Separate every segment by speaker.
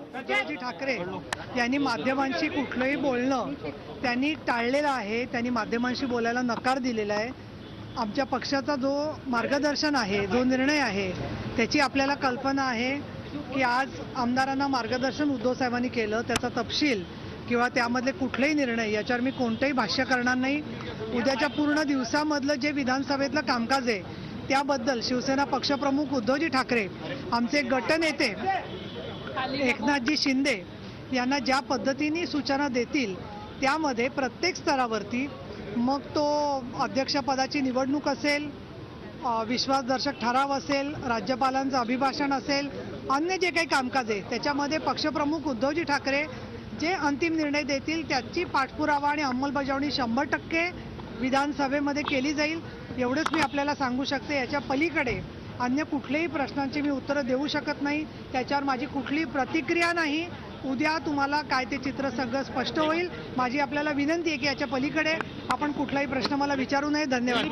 Speaker 1: उद्धवजी ठाकरे यांनी माध्यमांशी कुठलंही बोलणं त्यांनी टाळलेलं आहे। त्यांनी माध्यमांशी बोलायला नकार दिलेला आहे। आमच्या पक्षाचा जो मार्गदर्शन आहे, जो निर्णय आहे, त्याची आपल्याला कल्पना आहे की आज आमदारांना मार्गदर्शन उद्धव साहेबांनी केलं, त्याचा तपशील किंवा त्यामधले कुठलेही निर्णय याच्यावर मी कोणतेही भाष्य करणार नाही। उद्याच्या पूर्ण दिवसामधलं जे विधानसभेतलं कामकाज आहे त्याबद्दल शिवसेना पक्षप्रमुख उद्धवजी ठाकरे, आमचे गटनेते एकनाथजी शिंदे यांना ज्या पद्धतीने सूचना देतील त्यामध्ये प्रत्येक स्तरावरती, मग तो अध्यक्षपदाची निवडणूक असेल, विश्वासदर्शक ठराव असेल, राज्यपालांचं अभिभाषण असेल, अन्य जे काही कामकाज आहे त्याच्यामध्ये पक्षप्रमुख उद्धवजी ठाकरे जे अंतिम निर्णय देतील त्याची पाठपुरावा आणि अंमलबजावणी 100% विधानसभेमध्ये केली जाईल। एवढंच मी आपल्याला सांगू शकते। याच्या पलीकडे अन्य कुठल्याही प्रश्नांची मी उत्तरं देऊ शकत नाही, त्याच्यावर माझी कुठलीही प्रतिक्रिया नाही। उद्या तुम्हाला काय ते चित्र सगळं स्पष्ट होईल। माझी आपल्याला विनंती आहे की याच्या पलीकडे आपण कुठलाही प्रश्न मला विचारू नये। धन्यवाद।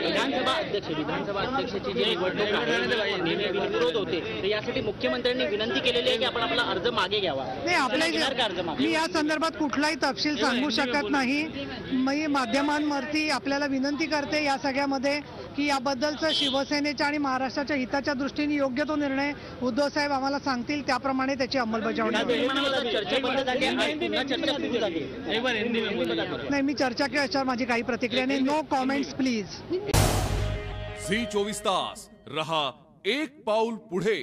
Speaker 2: विधानसभा अध्यक्षाची जी निवडणूक विरोध होते तर यासाठी मुख्यमंत्र्यांनी विनंती केलेली आहे की आपण आपला अर्ज मागे घ्यावा।
Speaker 1: नाही, आपल्या मी या संदर्भात कुठलाही तपशील सांगू शकत नाही। मी माध्यमांवरती आपल्याला विनंती करते या सगळ्यामध्ये की याबद्दलचं शिवसेनेच्या आणि महाराष्ट्राच्या हिताच्या दृष्टीने योग्य तो निर्णय उद्धव साहेब आम्हाला सांगतील त्याप्रमाणे त्याची अंमलबजावणी। नाही, मी चर्चा केली याच्यावर माझी काही प्रतिक्रिया नाही। No comments please.
Speaker 3: झी 24 तास रहा एक पाऊल पुढे।